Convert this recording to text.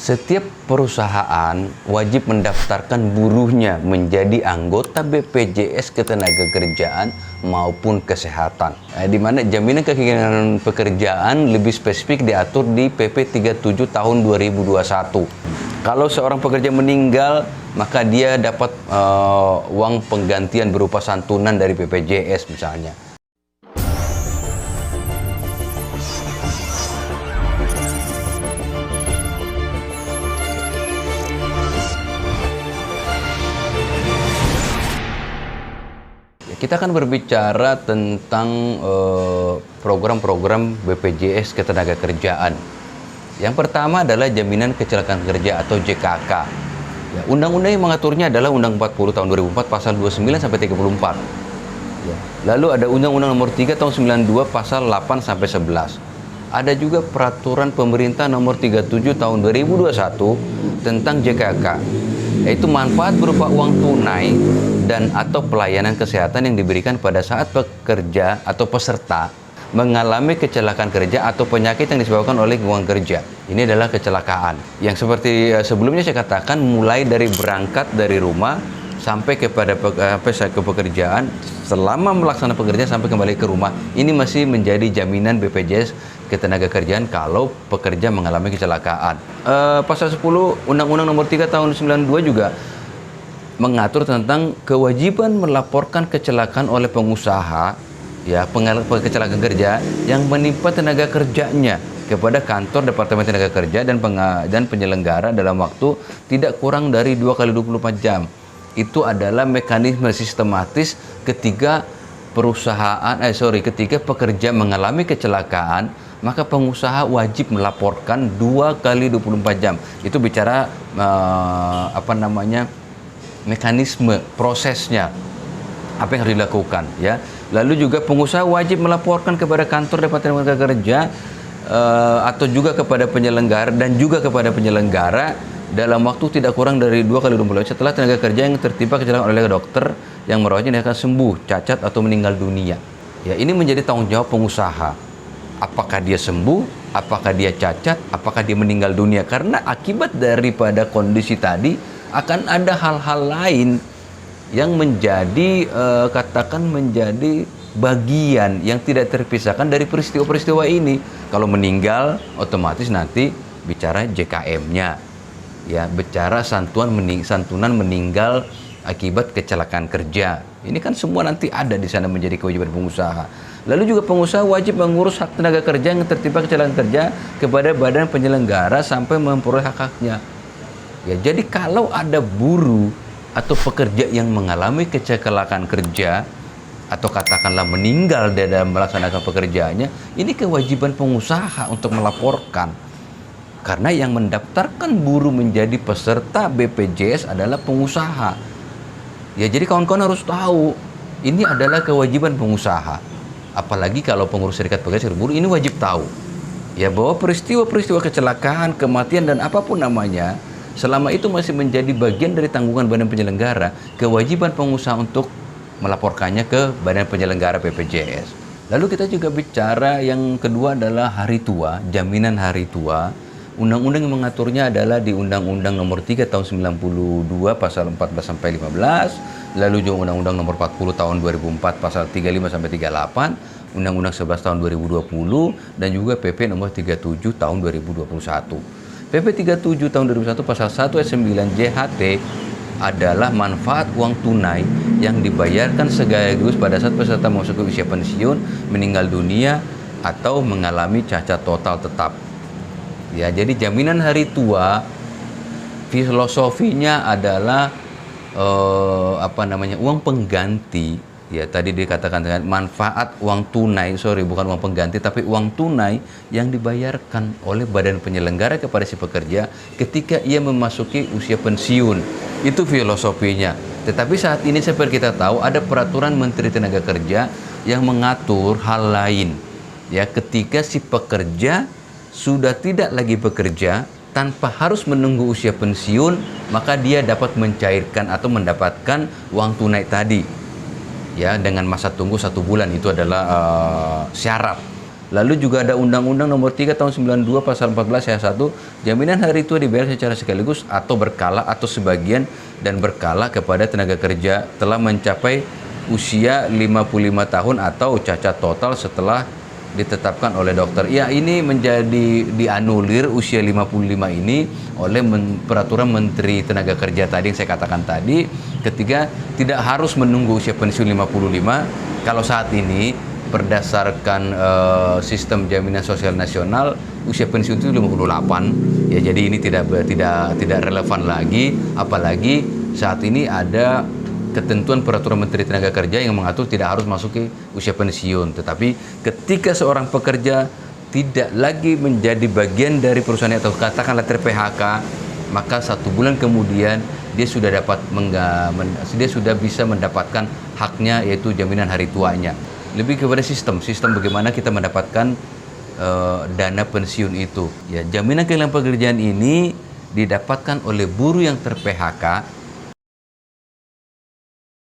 Setiap perusahaan wajib mendaftarkan buruhnya menjadi anggota BPJS Ketenagakerjaan maupun Kesehatan. Di mana jaminan kehilangan pekerjaan lebih spesifik diatur di PP 37 tahun 2021. Kalau seorang pekerja meninggal, maka dia dapat uang penggantian berupa santunan dari BPJS misalnya. Kita akan berbicara tentang program-program BPJS Ketenagakerjaan. Yang pertama adalah Jaminan Kecelakaan Kerja atau JKK. Ya, undang-undang yang mengaturnya adalah Undang 40 tahun 2004 pasal 29 sampai 34. Ya. Lalu ada Undang-Undang nomor 3 tahun 92 pasal 8 sampai 11. Ada juga Peraturan Pemerintah nomor 37 tahun 2021 tentang JKK, yaitu manfaat berupa uang tunai dan atau pelayanan kesehatan yang diberikan pada saat pekerja atau peserta mengalami kecelakaan kerja atau penyakit yang disebabkan oleh lingkungan kerja. Ini adalah kecelakaan yang seperti sebelumnya saya katakan, mulai dari berangkat dari rumah sampai ke pekerjaan, selama melaksanakan pekerjaan sampai kembali ke rumah, ini masih menjadi jaminan BPJS Ketenagakerjaan kalau pekerja mengalami kecelakaan. Pasal 10 Undang-Undang nomor 3 tahun 92 juga mengatur tentang kewajiban melaporkan kecelakaan oleh pengusaha, ya, kecelakaan kerja yang menimpa tenaga kerjanya kepada kantor Departemen Tenaga Kerja dan penyelenggara dalam waktu tidak kurang dari 2 kali 24 jam. Itu adalah mekanisme sistematis ketika ketika pekerja mengalami kecelakaan, maka pengusaha wajib melaporkan 2 kali 24 jam. Itu bicara mekanisme prosesnya, apa yang harus dilakukan, ya. Lalu juga pengusaha wajib melaporkan kepada kantor Departemen Tenaga Kerja atau juga kepada penyelenggara dan juga kepada penyelenggara dalam waktu tidak kurang dari 2 kali 24 jam setelah tenaga kerja yang tertimpa kecelakaan oleh dokter yang merawatnya akan sembuh, cacat atau meninggal dunia. Ya, ini menjadi tanggung jawab pengusaha. Apakah dia sembuh, apakah dia cacat, apakah dia meninggal dunia, karena akibat daripada kondisi tadi akan ada hal-hal lain yang menjadi menjadi bagian yang tidak terpisahkan dari peristiwa-peristiwa ini. Kalau meninggal, otomatis nanti bicara JKM-nya, ya, bicara santunan meninggal akibat kecelakaan kerja. Ini kan semua nanti ada di sana menjadi kewajiban pengusaha. Lalu juga pengusaha wajib mengurus hak tenaga kerja yang tertimpa kecelakaan kerja kepada badan penyelenggara sampai memperoleh hak-haknya. Ya, jadi kalau ada buruh atau pekerja yang mengalami kecelakaan kerja atau katakanlah meninggal dalam melaksanakan pekerjaannya, ini kewajiban pengusaha untuk melaporkan. Karena yang mendaftarkan buruh menjadi peserta BPJS adalah pengusaha. Ya, jadi kawan-kawan harus tahu, ini adalah kewajiban pengusaha. Apalagi kalau pengurus serikat pekerja serikat buruh ini wajib tahu, ya, bahwa peristiwa-peristiwa kecelakaan, kematian dan apapun namanya, selama itu masih menjadi bagian dari tanggungan badan penyelenggara, kewajiban pengusaha untuk melaporkannya ke badan penyelenggara BPJS. Lalu kita juga bicara yang kedua adalah hari tua, jaminan hari tua. Undang-undang yang mengaturnya adalah di Undang-Undang nomor 3 tahun 92 pasal 14 sampai 15, lalu juga Undang-Undang nomor 40 tahun 2004 pasal 35 sampai 38, Undang-Undang 11 tahun 2020 dan juga PP nomor 37 tahun 2021. PP 37 tahun 2001 pasal 1 ayat 9 JHT adalah manfaat uang tunai yang dibayarkan sekaligus pada saat peserta masuk ke usia pensiun, meninggal dunia atau mengalami cacat total tetap. Ya, jadi jaminan hari tua filosofinya adalah uang pengganti. Ya, tadi dikatakan dengan manfaat uang tunai, bukan uang pengganti, tapi uang tunai yang dibayarkan oleh badan penyelenggara kepada si pekerja ketika ia memasuki usia pensiun. Itu filosofinya. Tetapi saat ini seperti kita tahu ada peraturan Menteri Tenaga Kerja yang mengatur hal lain. Ya, ketika si pekerja sudah tidak lagi bekerja tanpa harus menunggu usia pensiun, maka dia dapat mencairkan atau mendapatkan uang tunai tadi, ya, dengan masa tunggu 1 bulan. Itu adalah syarat. Lalu juga ada Undang-Undang Nomor 3 Tahun 92 Pasal 14 Ayat 1, jaminan hari tua dibayar secara sekaligus atau berkala atau sebagian dan berkala kepada tenaga kerja telah mencapai usia 55 tahun atau cacat total setelah ditetapkan oleh dokter. Ya, ini menjadi dianulir usia 55 ini oleh peraturan Menteri Tenaga Kerja tadi yang saya katakan tadi, ketika tidak harus menunggu usia pensiun 55. Kalau saat ini berdasarkan sistem jaminan sosial nasional usia pensiun itu 58. Ya, jadi ini tidak relevan lagi, apalagi saat ini ada ketentuan peraturan Menteri Tenaga Kerja yang mengatur tidak harus masuk ke usia pensiun. Tetapi ketika seorang pekerja tidak lagi menjadi bagian dari perusahaan atau katakanlah ter-PHK, maka 1 bulan kemudian dia sudah bisa mendapatkan haknya, yaitu jaminan hari tuanya. Lebih kepada sistem bagaimana kita mendapatkan dana pensiun itu. Ya, jaminan kehilangan pekerjaan ini didapatkan oleh buruh yang ter-PHK